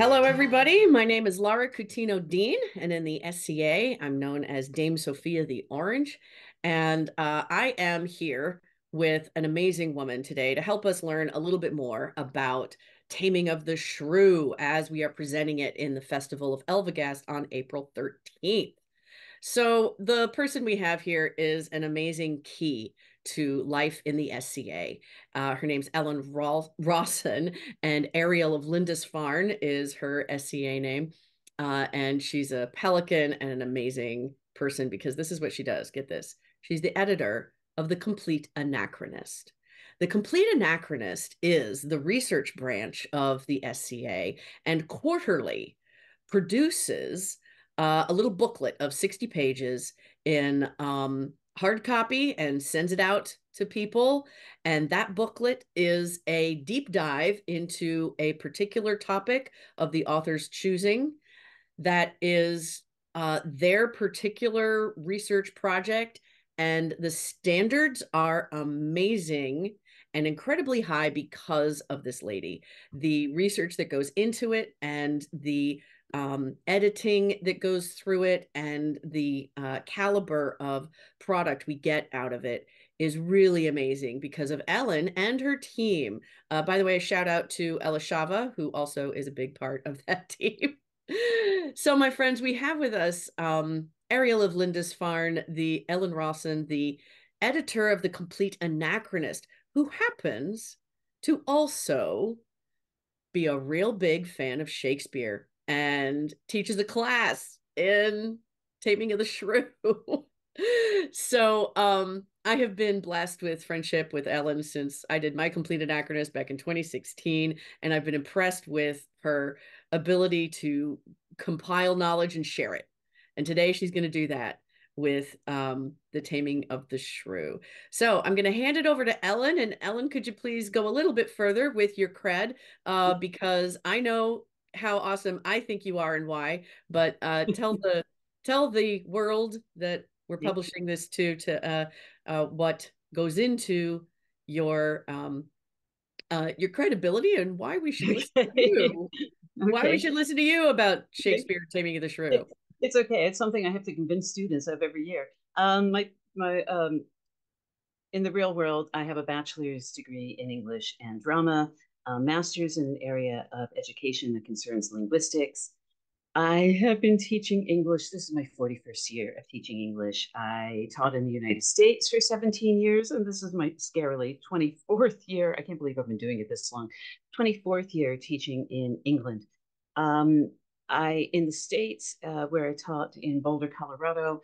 Hello, everybody. My name is Laura Coutinho Dean, and in the SCA, I'm known as Dame Sophia the Orange. And I am here with an amazing woman today to help us learn a little bit more about Taming of the Shrew as we are presenting it in the Festival of Elvegast on April 13th. So the person we have here is an amazing key to life in the SCA. Her name's Rawson, and Ariel of Lindisfarne is her SCA name. And she's a pelican and an amazing person because this is what she does. Get this. She's the editor of the Compleat Anachronist. The Compleat Anachronist is the research branch of the SCA and quarterly produces a little booklet of 60 pages in hard copy and sends it out to people. And that booklet is a deep dive into a particular topic of the author's choosing that is their particular research project. And the standards are amazing and incredibly high because of this lady. The research that goes into it and the editing that goes through it and the caliber of product we get out of it is really amazing because of Ellen and her team. By the way, a shout out to Ella Shava, who also is a big part of that team. So, my friends, we have with us Ariel of Lindisfarne, the Ellen Rawson, the editor of the Compleat Anachronist, who happens to also be a real big fan of Shakespeare and teaches a class in Taming of the Shrew. So I have been blessed with friendship with Ellen since I did my Compleat Anachronist back in 2016, and I've been impressed with her ability to compile knowledge and share it. And today she's going to do that with the Taming of the Shrew. So I'm going to hand it over to Ellen. And Ellen, could you please go a little bit further with your cred? Because I know how awesome I think you are and why. But tell the world that we're publishing this to what goes into your credibility and why we should listen to you. Why we should listen to you about Shakespeare Taming of the Shrew. It's okay. It's something I have to convince students of every year. In the real world, I have a bachelor's degree in English and drama, a master's in an area of education that concerns linguistics. I have been teaching English. This is my 41st year of teaching English. I taught in the United States for 17 years, and this is my scarily 24th year. I can't believe I've been doing it this long. 24th year teaching in England. In the States, where I taught in Boulder, Colorado,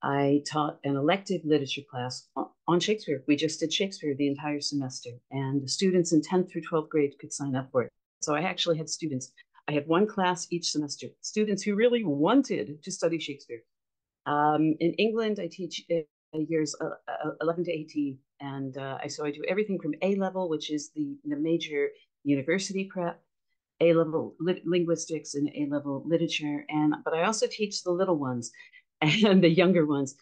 I taught an elective literature class on Shakespeare. We just did Shakespeare the entire semester, and the students in 10th through 12th grade could sign up for it. So I actually had students. I had one class each semester, students who really wanted to study Shakespeare. In England, I teach years 11 to 18, and so I do everything from A level, which is the major university prep, A level linguistics, and A level literature, but I also teach the little ones and the younger ones.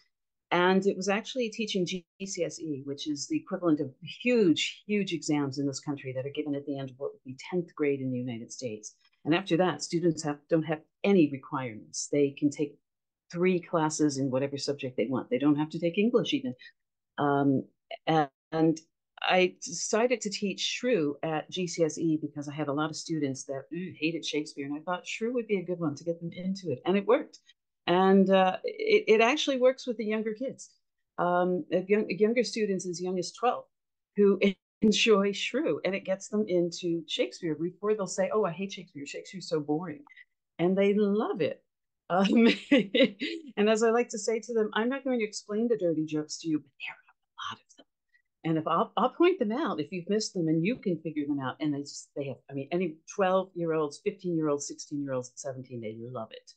And it was actually teaching GCSE, which is the equivalent of huge, huge exams in this country that are given at the end of what would be 10th grade in the United States. And after that, students don't have any requirements. They can take 3 classes in whatever subject they want. They don't have to take English even. And I decided to teach Shrew at GCSE because I had a lot of students that hated Shakespeare. And I thought Shrew would be a good one to get them into it. And it worked. And it actually works with the younger kids, younger students as young as 12 who enjoy Shrew, and it gets them into Shakespeare before they'll say, oh, I hate Shakespeare. Shakespeare's so boring. And they love it. And as I like to say to them, I'm not going to explain the dirty jokes to you, but there are a lot of them. And if I'll point them out if you've missed them, and you can figure them out. And they have, I mean, any 12-year-olds, 15-year-olds, 16-year-olds, 17, they love it.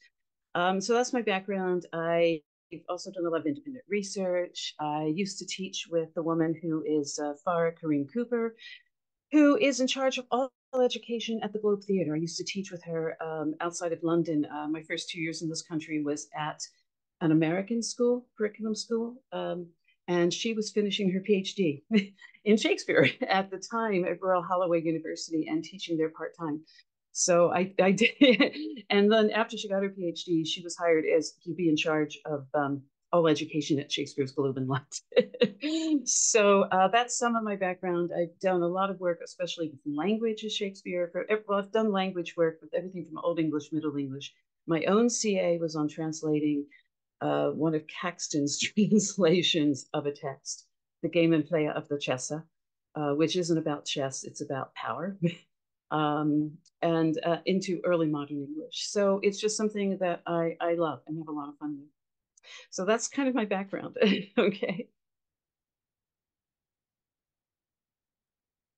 So that's my background. I've also done a lot of independent research. I used to teach with the woman who is Farah Kareem Cooper, who is in charge of all education at the Globe Theatre. I used to teach with her outside of London. My first 2 years in this country was at an American school, curriculum school, and she was finishing her PhD in Shakespeare at the time at Royal Holloway University and teaching there part-time. So I did, and then after she got her PhD, she was hired as to be in charge of all education at Shakespeare's Globe in London. So that's some of my background. I've done a lot of work, especially with language of Shakespeare. Well, I've done language work with everything from Old English, Middle English. My own CA was on translating one of Caxton's translations of a text, The Game and Play of the Chessa, which isn't about chess, it's about power. And into early modern English. So it's just something that I love and have a lot of fun with. So that's kind of my background. Okay.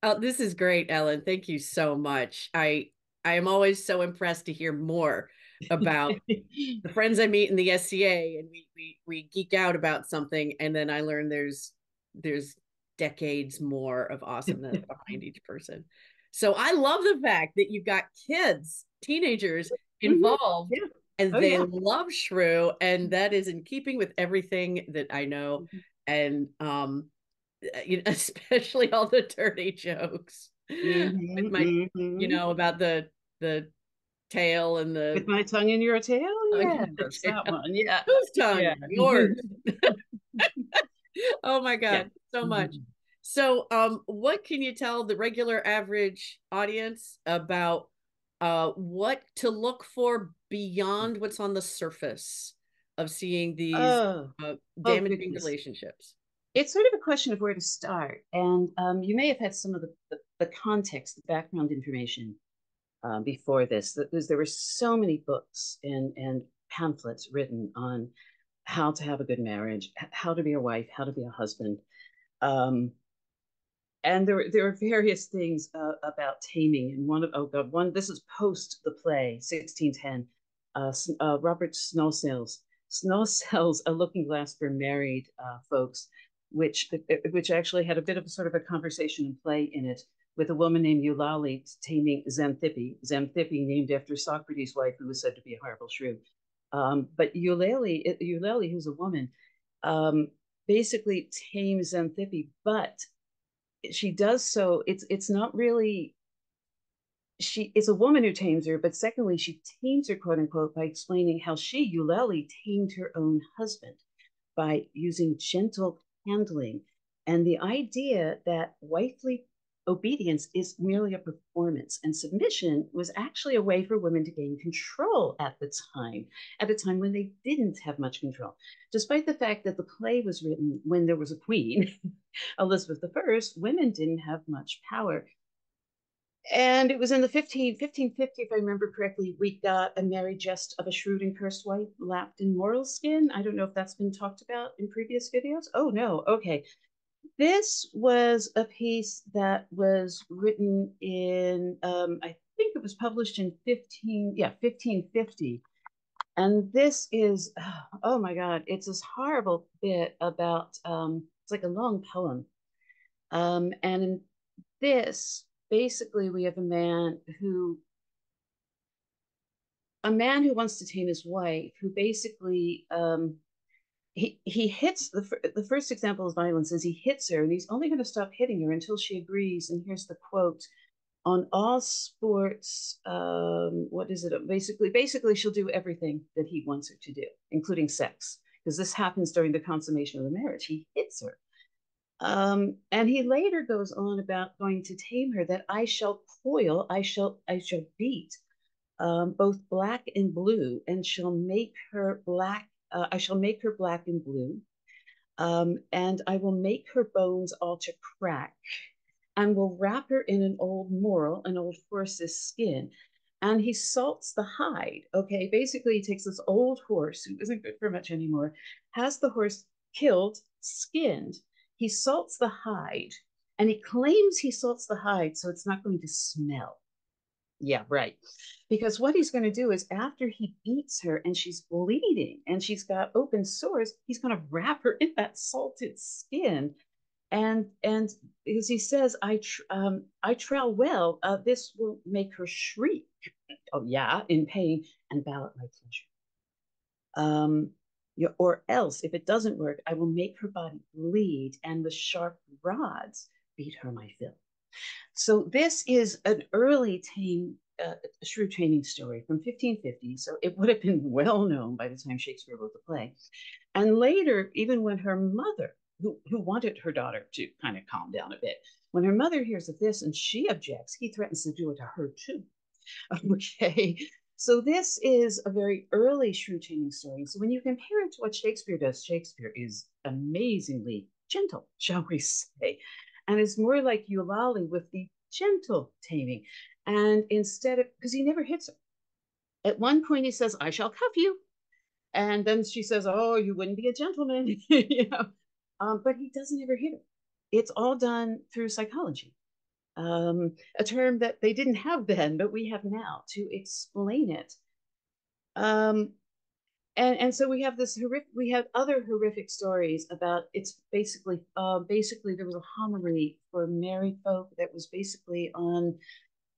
Oh, this is great, Ellen. Thank you so much. I am always so impressed to hear more about the friends I meet in the SCA, and we geek out about something, and then I learn there's decades more of awesomeness behind each person. So I love the fact that you've got kids, teenagers Mhm. involved, Yeah. and Oh they yeah. love Shrew, and that is in keeping with everything that I know. Mhm. And you know, especially all the dirty jokes with my, Mhm. about the tail and With the my tongue in your tail? tongue in your Yes, that tail. one. Yeah. Whose tongue? Yeah. Yours. Oh my Yeah. God, so much. Mhm. So, what can you tell the regular average audience about what to look for beyond what's on the surface of seeing these Oh, oh damaging goodness. relationships? It's sort of a question of where to start. And you may have had some of the context, the background information before this. There were so many books and pamphlets written on how to have a good marriage, how to be a wife, how to be a husband. Um, and there were various things about taming. And one of oh god, one this is post the play 1610. Robert Snowsell's A Looking Glass for Married Folks, which actually had a bit of a sort of a conversation and play in it with a woman named Eulalie taming Xanthippe. Xanthippe named after Socrates' wife, who was said to be a horrible shrew. But Eulalie, who's a woman, um, basically tames Xanthippe, but she does so it's not really she it's a woman who tames her, but secondly she tames her quote unquote by explaining how she Eulalie tamed her own husband by using gentle handling, and the idea that wifely obedience is merely a performance and submission was actually a way for women to gain control at a time when they didn't have much control, despite the fact that the play was written when there was a queen, Elizabeth I. Women didn't have much power. And it was in the 1550, if I remember correctly, we got a merry jest of a shrewd and cursed wife lapped in moral skin. I don't know if that's been talked about in previous videos. Oh, no. Okay. This was a piece that was written in, I think it was published in 1550. And this is, oh my God, it's this horrible bit about, it's like a long poem. And in this, basically, we have a man who wants to tame his wife, who basically he hits the first example of violence is he hits her, and he's only going to stop hitting her until she agrees. And here's the quote: "On all sports, what is it? Basically, she'll do everything that he wants her to do, including sex, because this happens during the consummation of the marriage. He hits her." And he later goes on about going to tame her, that I shall coil, I shall beat both black and blue, and shall make her black. I shall make her black and blue, and I will make her bones all to crack, and will wrap her in an old moral, an old horse's skin. And he salts the hide. Okay, basically, he takes this old horse who isn't good for much anymore, has the horse killed, skinned. He salts the hide, and he claims he salts the hide so it's not going to smell. Yeah, right. Because what he's going to do is after he beats her and she's bleeding and she's got open sores, he's going to wrap her in that salted skin. And because he says, I trow well, this will make her shriek. Oh yeah, in pain and bow at my pleasure. Or else, if it doesn't work, I will make her body bleed and with sharp rods beat her my fill. So this is an early tame a Shrew training story from 1550, so it would have been well known by the time Shakespeare wrote the play. And later, even when her mother, who wanted her daughter to kind of calm down a bit, when her mother hears of this and she objects, he threatens to do it to her too. Okay. So this is a very early Shrew taming story. So when you compare it to what Shakespeare does, Shakespeare is amazingly gentle, shall we say. And it's more like Eulalie with the gentle taming. And instead of, because he never hits her. At one point he says, I shall cuff you. And then she says, oh, you wouldn't be a gentleman. But he doesn't ever hit her. It's all done through psychology, a term that they didn't have then, but we have now to explain it. And so we have this horrific, we have other horrific stories about, it's basically there was a homily for married folk that was basically on,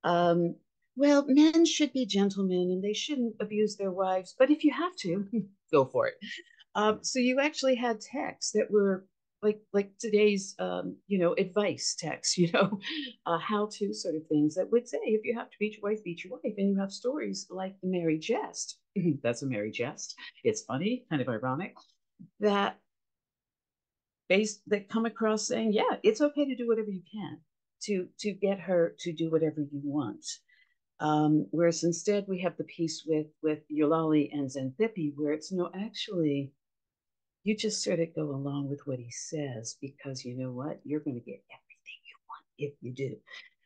um, well, men should be gentlemen and they shouldn't abuse their wives, but if you have to, go for it. So you actually had texts that were like today's advice texts, how to sort of things that would say if you have to beat your wife, beat your wife, and you have stories like the merry jest. That's a merry jest. It's funny, kind of ironic that that come across saying, yeah, it's okay to do whatever you can to get her to do whatever you want. Whereas instead we have the piece with Eulalie and Xanthippe, where it's no, actually, you just sort of go along with what he says because you know what? You're going to get everything you want if you do.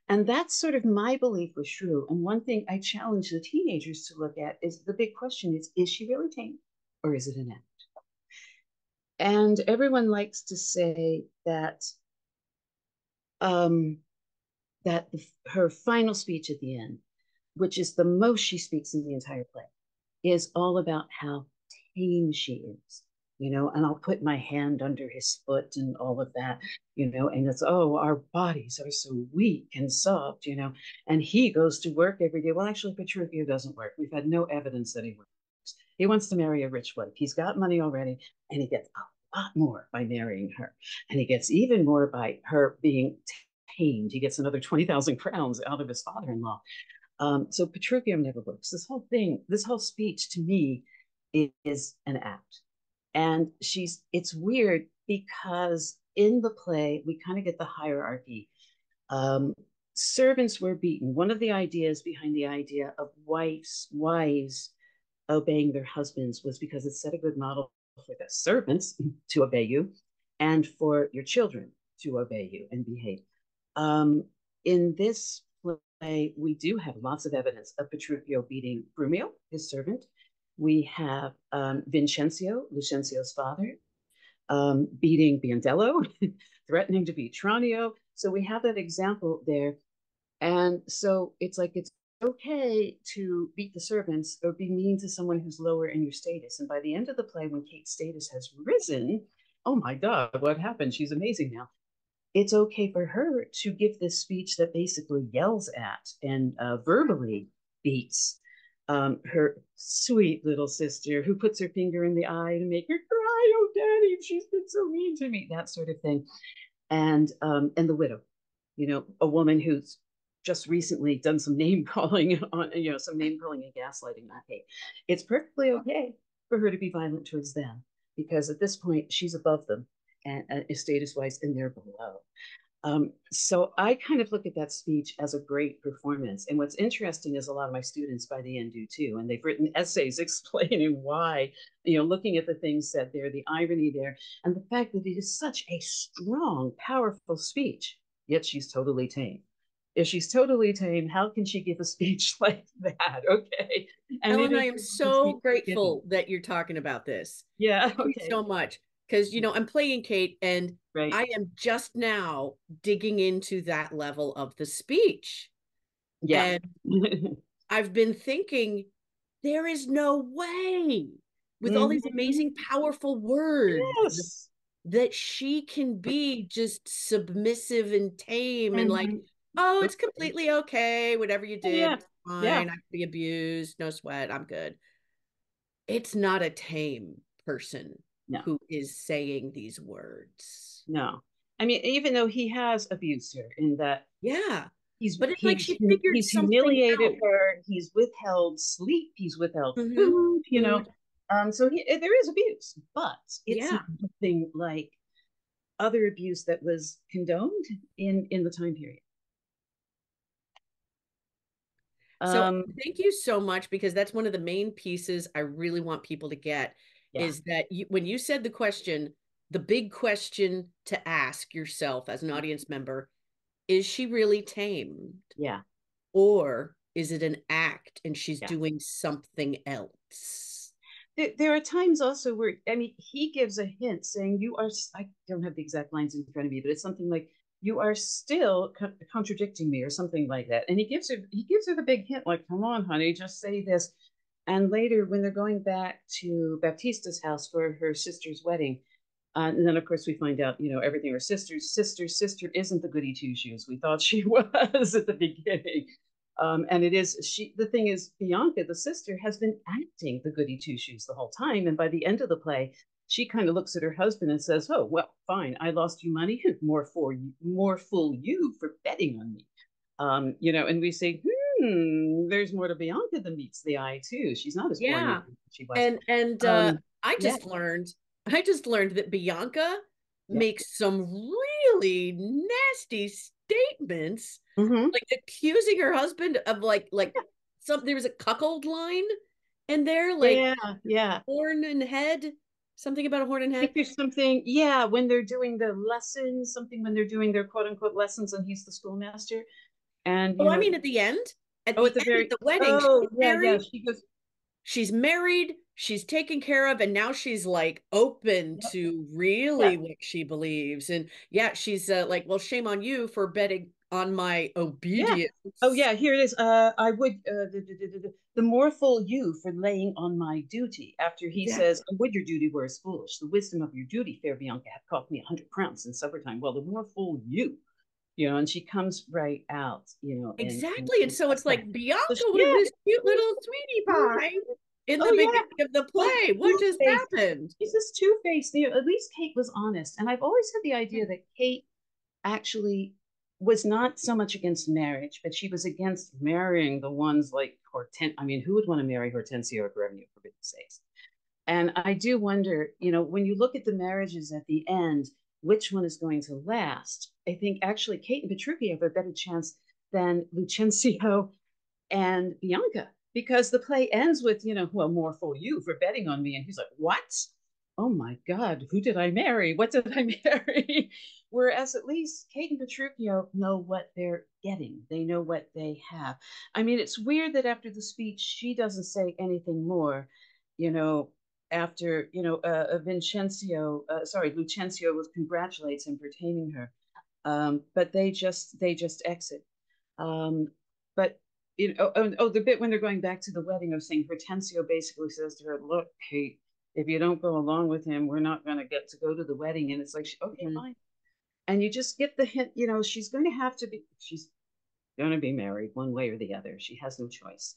And that's sort of my belief with Shrew. And one thing I challenge the teenagers to look at is the big question is she really tame or is it an act? And everyone likes to say that her final speech at the end, which is the most she speaks in the entire play, is all about how tame she is, and I'll put my hand under his foot and all of that, and it's, oh, our bodies are so weak and soft, and he goes to work every day. Well, actually, Petruchio doesn't work. We've had no evidence that he works. He wants to marry a rich wife. He's got money already, and he gets a lot more by marrying her. And he gets even more by her being tamed. He gets another 20,000 crowns out of his father-in-law. So Petruchio never works. This whole speech to me is an act. And it's weird because in the play, we kind of get the hierarchy. Servants were beaten. One of the ideas behind the idea of wives obeying their husbands was because it set a good model for the servants to obey you and for your children to obey you and behave. In this play, we do have lots of evidence of Petruchio beating Brumio, his servant. We have Vincenzo, Lucentio's father, beating Biondello, threatening to beat Tranio. So we have that example there. And so it's like it's okay to beat the servants or be mean to someone who's lower in your status. And by the end of the play, when Kate's status has risen, oh my God, what happened? She's amazing now. It's okay for her to give this speech that basically yells at and verbally beats her sweet little sister who puts her finger in the eye to make her cry. Oh, Daddy, she's been so mean to me, that sort of thing. And the widow, a woman who's just recently done some name calling on, some name calling and gaslighting on Kate. It's perfectly okay for her to be violent towards them because at this point she's above them and status wise, and they're below. So I kind of look at that speech as a great performance. And what's interesting is a lot of my students by the end do too. And they've written essays explaining why, looking at the things said there, the irony there, and the fact that it is such a strong, powerful speech, yet she's totally tame. If she's totally tame, how can she give a speech like that? Okay. And Ellen, I am so grateful that you're talking about this. Yeah. Thank you so much. Because, I'm playing Kate and right. I am just now digging into that level of the speech. Yeah. And I've been thinking, there is no way with all these amazing, powerful words that she can be just submissive and tame and like, oh, it's completely okay. Whatever you did, it's fine. I can be abused. No sweat. I'm good. It's not a tame person who is saying these words. No. I mean, even though he has abused her in that. Yeah. but it's like she figured he's something humiliated out. her. He's withheld sleep. He's withheld Hmm. food. Food. So there is abuse, but it's Yeah. nothing like other abuse that was condoned in the time period. So Um, thank you so much because that's one of the main pieces I really want people to get yeah, is that when you said the question, the big question to ask yourself as an audience member, is she really tamed? yeah, Or is it an act and she's yeah. doing something else? There are times also where, I mean, he gives a hint saying, you are, I don't have the exact lines in front of me, but it's something like, you are still contradicting me or something like that. And he gives her the big hint, like, come on, honey, just say this. And later, when they're going back to Baptista's house for her sister's wedding, and then, of course, we find out, everything. Her sister isn't the goody two shoes we thought she was at the beginning. And it is she. The thing is, Bianca, the sister, has been acting the goody two shoes the whole time. And by the end of the play, she kind of looks at her husband and says, "Oh, well, fine. I lost you money. More fool you for betting on me." And we say, there's more to Bianca than meets the eye too. She's not as poor Yeah. as she was. And Um, I yeah, just learned that Bianca yeah. makes some really nasty statements, Mm-hmm. like accusing her husband of like some there was a cuckold line in there, like Yeah, yeah. horn and head, something about a horn and I think head. there's something, yeah, when they're doing the lessons, something when they're doing their quote unquote lessons and he's the schoolmaster. And, Oh, I mean at the end. At oh, at the the end of very, the wedding, oh, yeah, yeah. She goes, she's married, she's taken care of, and now she's like open yeah, to really yeah, what she believes. And yeah, she's like, well, shame on you for betting on my yeah. Oh, obedience. yeah, here it is. I would, the more fool you for laying on my duty. After he says, Exactly. would your duty were as foolish. The wisdom of your duty, fair Bianca, hath cost me 100 crowns in summertime. Well, the more fool you, and she comes right out, Exactly. And and so cuts it's back. like So, Bianca was yeah. this cute little sweetie pie in the Oh yeah. beginning of the Well, play. What just two-faced. happened? She's this two-faced. At least Kate was honest. And I've always had the idea that Kate actually was not so much against marriage, but she was against marrying the ones like Hortensia. I mean, who would want to marry Hortensio or Greville, for goodness sakes? And I do wonder, when you look at the marriages at the end, which one is going to last? I think actually Kate and Petruchio have a better chance than Lucencio and Bianca, because the play ends with, well, more for you for betting on me. And he's like, what? Oh my God, who did I marry? What did I marry? Whereas at least Kate and Petruchio know what they're getting. They know what they have. I mean, it's weird that after the speech, she doesn't say anything more, you know, after, Lucencio congratulates him for taming her. But they just exit. Um, but the bit when they're going back to the wedding of saying Hortensio basically says to her, "Look, Kate, if you don't go along with him, we're not going to get to go to the wedding." And it's like, okay, Mhm. fine. And you just get the hint, she's going to be married one way or the other. She has no choice.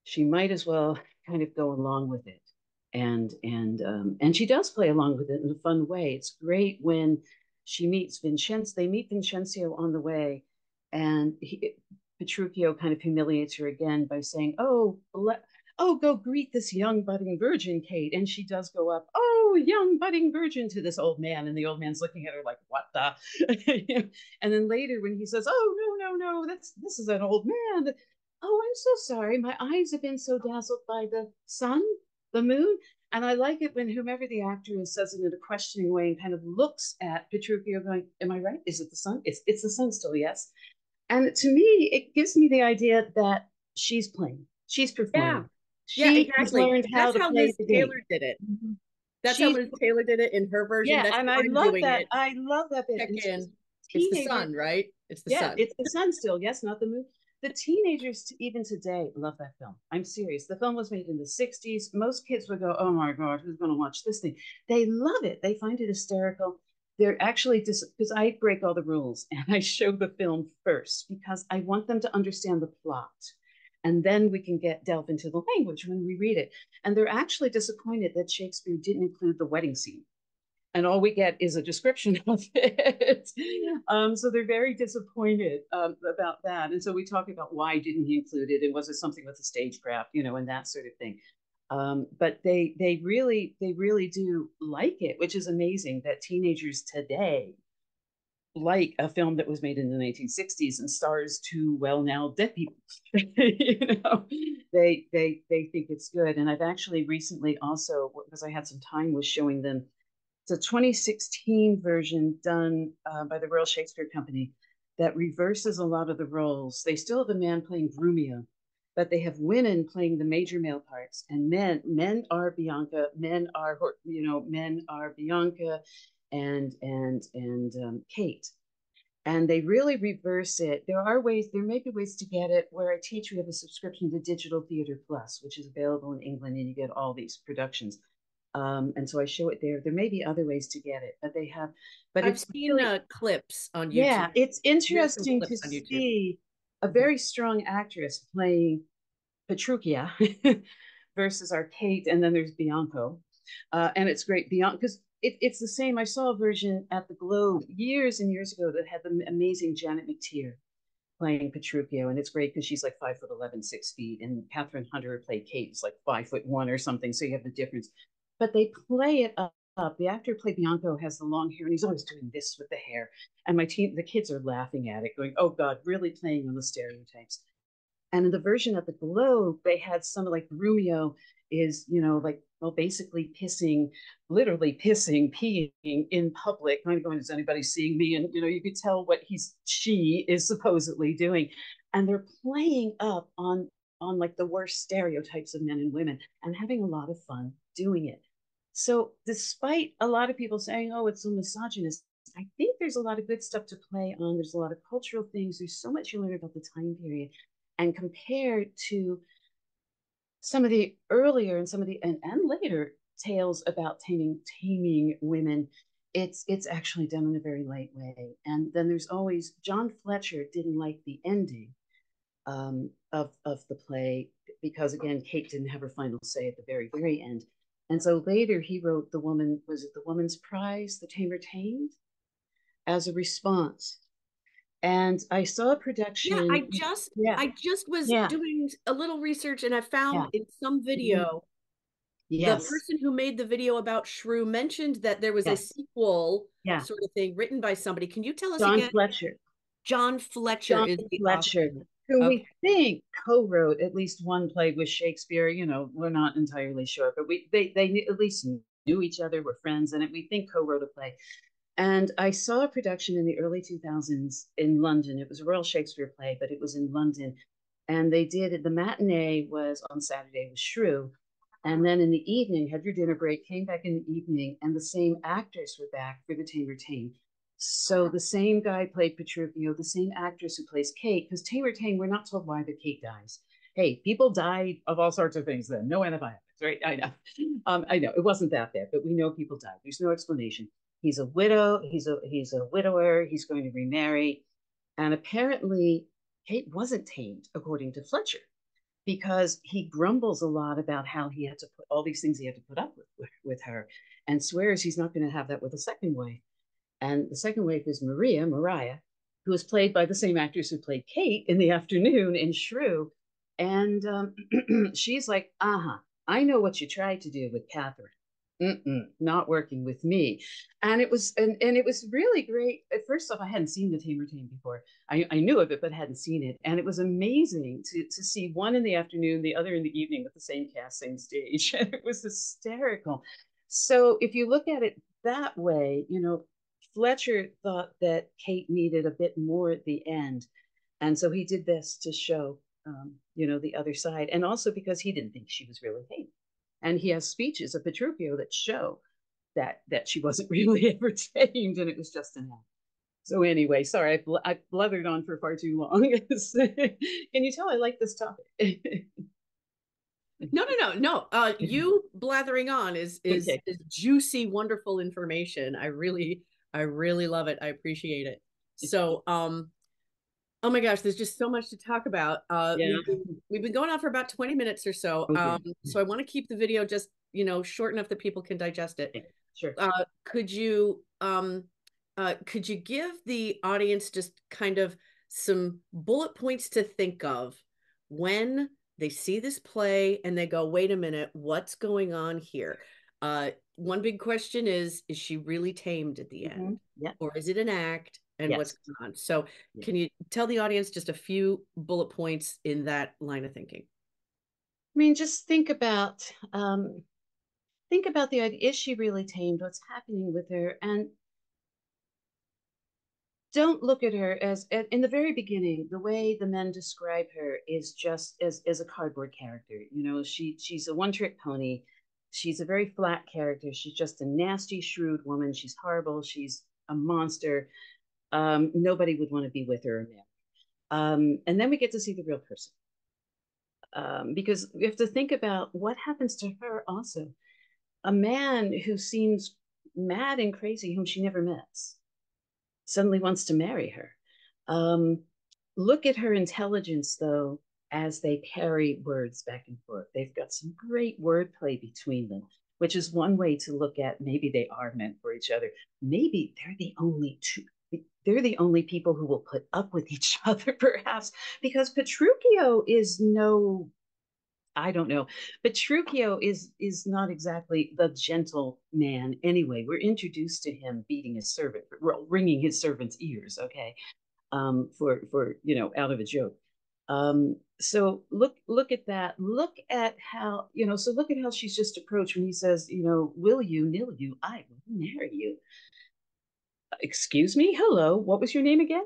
She might as well kind of go along with it, and she does play along with it in a fun way. It's great when she meets Vincenzo. They meet Vincenzo on the way, and Petruchio kind of humiliates her again by saying, "Oh, go greet this young budding virgin, Kate." And she does go up, "Oh, young budding virgin," to this old man, and the old man's looking at her like, "What the?" And then later, when he says, "Oh, no, no, no, this is an old man." "Oh, I'm so sorry. My eyes have been so dazzled by the sun, the moon." And I like it when whomever the actor is says it in a questioning way and kind of looks at Petruchio going, "Am I right? Is it the sun?" It's the sun still, yes. And to me, it gives me the idea that she's playing, she's Yeah. performing. Yeah, She has exactly. learned how That's to how play Liz the game. Taylor did it. Mhm. That's how She's Liz Taylor did it in her version. Yeah, That's and how I I'm love doing that. it. I love that bit. Check And she's in. It's the teenagers. sun, right? It's the Yeah, sun. it's the sun still. Yes, not the moon. The teenagers, even today, love that film. I'm serious. The film was made in the 60s. Most kids would go, "Oh my God, who's going to watch this thing?" They love it. They find it hysterical. They're actually because I break all the rules and I show the film first because I want them to understand the plot. And then we can delve into the language when we read it. And they're actually disappointed that Shakespeare didn't include the wedding scene and all we get is a description of it. So they're very disappointed about that. And so we talk about why didn't he include it, and was it something with the stagecraft, and that sort of thing. But they really do like it, which is amazing that teenagers today like a film that was made in the 1960s and stars two well now dead people. They think it's good. And I've actually recently also, because I had some time, was showing them. It's a 2016 version done by the Royal Shakespeare Company that reverses a lot of the roles. They still have a man playing Grumio, but they have women playing the major male parts, and men are Bianca, men are Bianca and Kate. And they really reverse it. There may be ways to get it. Where I teach, we have a subscription to Digital Theatre Plus, which is available in England, and you get all these productions. And so I show it there. There may be other ways to get it, but they have. But I've it's seen really, clips on YouTube. yeah, it's There's some interesting to clips on YouTube. see a very strong actress playing Petruchia versus our Kate, and then there's Bianco, and it's great. Bianco, because it's the same. I saw a version at the Globe years and years ago that had the amazing Janet McTeer playing Petruchio, and it's great because she's like 5'11", 6 feet, and Catherine Hunter played Kate, is like 5'1" or something. So you have the difference, but they play it up. The actor who played Bianco has the long hair, and he's always doing this with the hair. And the kids are laughing at it, going, "Oh God, really playing on the stereotypes." And in the version of the Globe, they had some like Romeo is, basically literally pissing, peeing in public, kind of going, "Is anybody seeing me?" And, you could tell what she is supposedly doing. And they're playing up on like the worst stereotypes of men and women and having a lot of fun doing it. So despite a lot of people saying, "Oh, it's so misogynist," I think there's a lot of good stuff to play on. There's a lot of cultural things. There's so much you learn about the time period. And compared to some of the earlier and some of the and later tales about taming women, it's actually done in a very light way. And then there's always John Fletcher didn't like the ending of the play because, again, Kate didn't have her final say at the very, very end. And so later he wrote was it The Woman's Prize, The Tamer Tamed, as a response. And I saw a Yeah, production. Yeah, I just was yeah, doing a little research, and I found yeah. in some Mhm. video the Yes. person who made the video about Shrew mentioned that there was a Yes. sequel Yeah. sort of thing written by somebody. Can you tell us John again? Fletcher. John Fletcher John is the author. Fletcher, who Okay. we think co-wrote at least one play with Shakespeare. We're not entirely sure, but they at least knew each other, were friends, and we think co-wrote a play. And I saw a production in the early 2000s in London. It was a Royal Shakespeare play, but it was in London. And they did it. The matinee was on Saturday with Shrew. And then in the evening, had your dinner break, came back in the evening, and the same actors were back for the Tamer Tame. So the same guy played Petruchio, the same actress who plays Kate, because Tamer Tame, we're not told why the Kate dies. Hey, people died of all sorts of things then. No antibiotics, right? I know. I know it wasn't that bad, but we know people died. There's no explanation. He's a widow. He's a widower. He's going to remarry, and apparently Kate wasn't tamed, according to Fletcher, because he grumbles a lot about how he had to put all these things he had to put up with her, and swears he's not going to have that with a second wife. And the second wife is Mariah, who is played by the same actress who played Kate in the afternoon in Shrew. And she's like, I know what you tried to do with Catherine. Not working with me. And it was really great. First off, I hadn't seen the Tamer Tame before. I knew of it, but hadn't seen it. And it was amazing to see one in the afternoon, the other in the evening with the same cast, same stage. And it was hysterical. So if you look at it that way, Fletcher thought that Kate needed a bit more at the end. And so he did this to show, the other side. And also because he didn't think she was really Kate. And he has speeches of Petruchio that show that she wasn't really ever tamed, and it was just an act. So anyway, sorry, I blethered on for far too long. Can you tell I like this topic? No. You blathering on Okay. is juicy, wonderful information. I really love it. I appreciate it. So, oh my gosh, there's just so much to talk about. Yeah. We've been going on for about 20 minutes or so. Okay. So I want to keep the video just, short enough that people can digest it. Sure. Could you give the audience just kind of some bullet points to think of when they see this play and they go, wait a minute, what's going on here? One big question is she really tamed at the Mm-hmm. end? Yeah. Or is it an act? And what's Yes. going on? So, Yeah. can you tell the audience just a few bullet points in that line of thinking? I mean, just think about the idea. Is she really tamed? What's happening with her? And don't look at her as in the very beginning. The way the men describe her is just as a cardboard character. You know, she's a one-trick pony. She's a very flat character. She's just a nasty, shrewd woman. She's horrible. She's a monster. Nobody would want to be with her. And then we get to see the real person, because we have to think about what happens to her also. A man who seems mad and crazy, whom she never met, suddenly wants to marry her. Um, Look at her intelligence, though, as they parry words back and forth. They've got some great wordplay between them, which is one way to look at maybe they are meant for each other. Maybe they're the only two. They're the only people who will put up with each other, perhaps, because Petruchio is no, I don't know. But Petruchio is not exactly the gentle man anyway. We're introduced to him beating his servant, wringing his servant's ears, okay, for out of a joke. So look at that. Look at how, so look at how she's just approached when he says, will you, nil you, I will marry you. Excuse me, hello, what was your name again?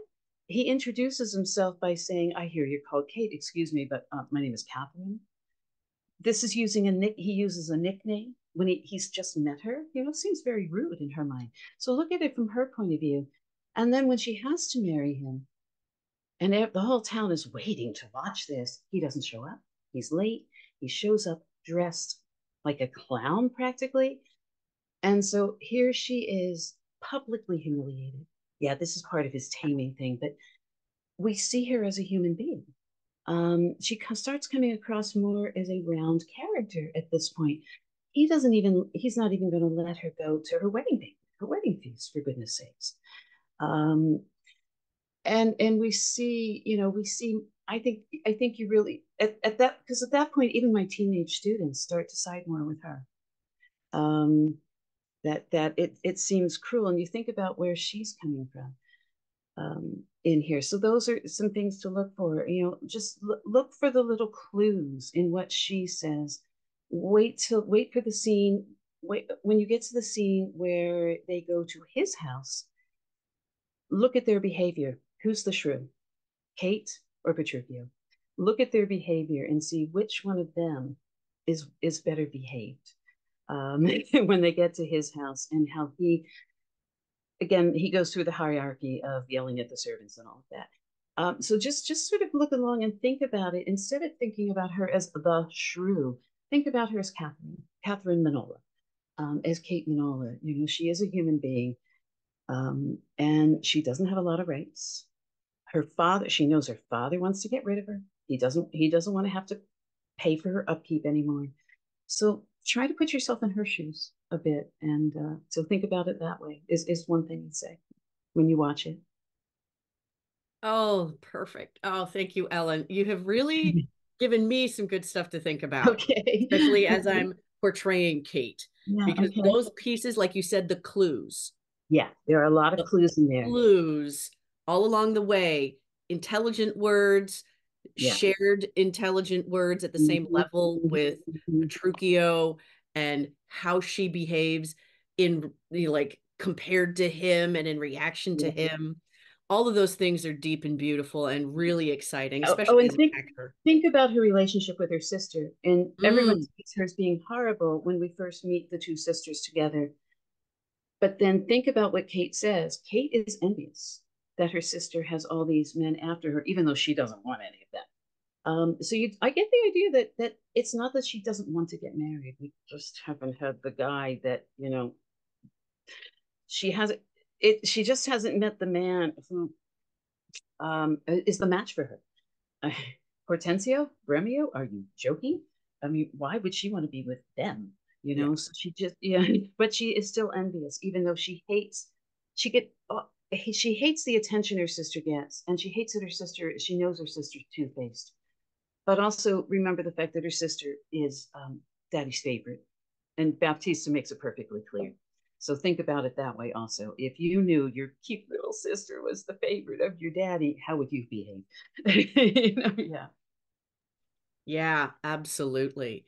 He introduces himself by saying, I hear you're called Kate. Excuse me, but my name is Catherine. This is using he uses a nickname when he's just met her. It seems very rude in her mind. So look at it from her point of view. And then when she has to marry him, and the whole town is waiting to watch this, he doesn't show up. He's late. He shows up dressed like a clown practically. And so here she is, publicly humiliated. Yeah, this is part of his taming thing, but we see her as a human being. She starts coming across more as a round character at this point. He's not even going to let her go to her wedding feast, for goodness sakes. Um, and we see, I think you really, at that, because at that point, even my teenage students start to side more with her. Um, that it seems cruel, and you think about where she's coming from. In here. So those are some things to look for. Just look for the little clues in what she says. Wait for the scene. Wait, when you get to the scene where they go to his house, look at their behavior. Who's the shrew? Kate or Petruchio? Look at their behavior and see which one of them is better behaved. When they get to his house, and how he goes through the hierarchy of yelling at the servants and all of that. So just sort of look along and think about it. Instead of thinking about her as the shrew, think about her as Catherine Minola, as Kate Minola. She is a human being, and she doesn't have a lot of rights. She knows her father wants to get rid of her. He doesn't want to have to pay for her upkeep anymore. So try to put yourself in her shoes a bit, and so think about it that way. Is one thing to say when you watch it. Oh, perfect. Oh, thank you, Ellen. You have really given me some good stuff to think about, Okay. especially as I'm portraying Kate, Yeah. because Okay. those pieces, like you said, Yeah, there are a lot of the clues in there. clues all along the way, intelligent words, Yeah. shared intelligent words at the same Mhm, level mhm, with mhm. Petruchio, and how she behaves in, like, compared to him and in reaction to Yeah. him. All of those things are deep and beautiful and really exciting, Oh, especially and as an actor. think about her relationship with her sister. And everyone Mm. sees her as being horrible when we first meet the two sisters together. But then think about what Kate says. Kate is envious that her sister has all these men after her, even though she doesn't want any of them. I get the idea that it's not that she doesn't want to get married. We just haven't had the guy that she hasn't. She just hasn't met the man who is the match for her. Uh, Hortensio, Bremio, are you joking? I mean, why would she want to be with them? Yeah. So she just, yeah, but she is still envious, even though she get, she hates the attention her sister gets, and she hates that she knows her sister's two-faced. But also remember the fact that her sister is daddy's favorite. And Baptista makes it perfectly clear. So think about it that way also. If you knew your cute little sister was the favorite of your daddy, how would you behave? Yeah. Yeah, absolutely.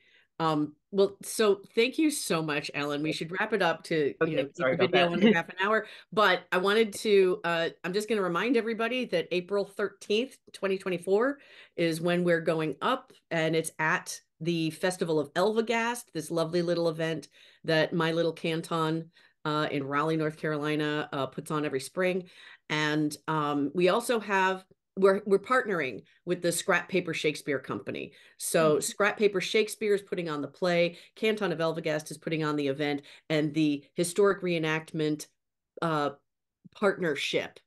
Well, so thank you so much, Ellen. We should wrap it up to, Okay, keep sorry the about video that. under half an hour. But I wanted to, I'm just going to remind everybody that April 13th, 2024 is when we're going up, and it's at the Festival of Elvegast, this lovely little event that my little canton in Raleigh, North Carolina, puts on every spring. And we also have we're partnering with the Scrap Paper Shakespeare Company. So Scrap Paper Shakespeare is putting on the play, Canton of Elvegast is putting on the event, and the historic reenactment uh, partnership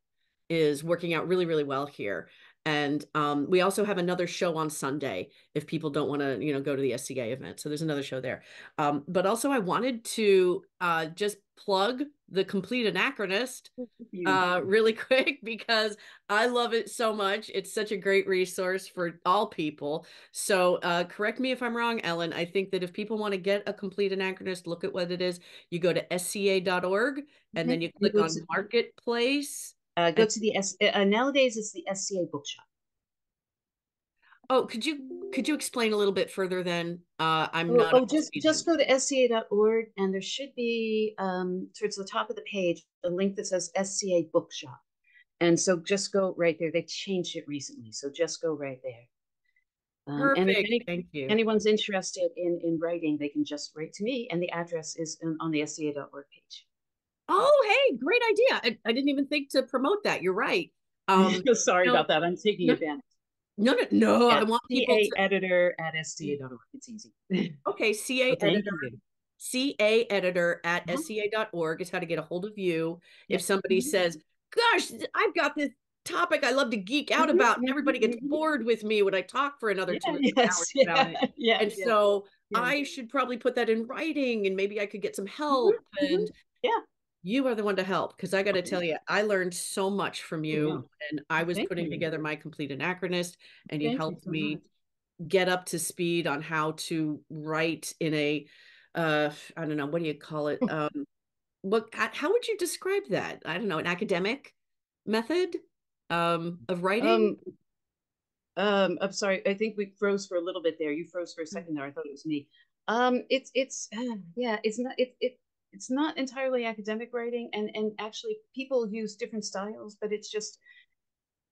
is working out really, really well here. And we also have another show on Sunday if people don't want to, go to the SCA event. So there's another show there. But also, I wanted to just plug the Compleat Anachronist You. really quick because I love it so much. It's such a great resource for all people. So correct me if I'm wrong, Ellen. I think that if people want to get a Compleat Anachronist, look at what it is. You go to sca.org and then Okay. you And click on Marketplace. go And to the nowadays it's the SCA bookshop. oh, could you explain a little bit further then? I'm Oh, not oh, up to just speed just on. go to sca.org and there should be towards the top of the page a link that says SCA bookshop. And so just go right there. They changed it recently, so just go right there. And if Perfect. Thank you. anyone's interested in writing, they can just write to me, and the address is on the sca.org page. Oh, hey, great idea. I didn't even think to promote that. You're right. Sorry No, about that. I'm taking no, advantage. no, no, no. Yeah, I want people CA to. editor at sca.org. It's easy. Okay, So thank you. CA editor at Uh-huh. sca.org is how to get a hold of you. If Yep. somebody Mhm. says, gosh, I've got this topic I love to geek out Mhm, about, and mhm, everybody gets mhm. bored with me when I talk for another Yeah, 2 or 3 hours yes, about yeah, it. yeah, And yeah, so yeah. I should probably put that in writing and maybe I could get some Mhm, help. mhm. And Yeah. you are the one to help because I got to Okay. tell you, I learned so much from Oh, yeah. you when I was Thank putting you. together my Compleat Anachronist, and you Thank you helped so much. me get up to speed on how to write in a I don't know, what do you call it? How would you describe that? I don't know, an academic method of writing? Um, I'm sorry. I think we froze for a little bit there. You froze for a second there. I thought it was me. It's yeah, it's not entirely academic writing, and actually people use different styles, but it's just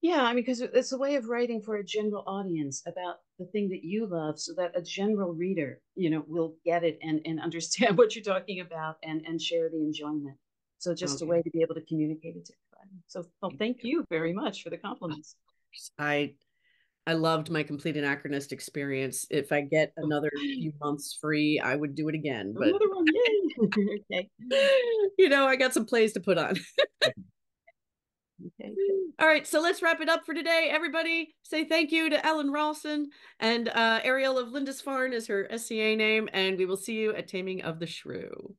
yeah, I mean, because it's a way of writing for a general audience about the thing that you love, so that a general reader, will get it and understand what you're talking about and share the enjoyment. So just a way Okay. to be able to communicate it to everybody. So, well, Thank thank you. you very much for the Of compliments. course. I loved my Compleat Anachronist experience. If I get Oh, another few months free, I would do it again. But another one, yay! Okay, I got some plays to put on. okay. All right, so let's wrap it up for today. Everybody, say thank you to Ellen Rawson, and Ariel of Lindisfarne is her SCA name, and we will see you at Taming of the Shrew.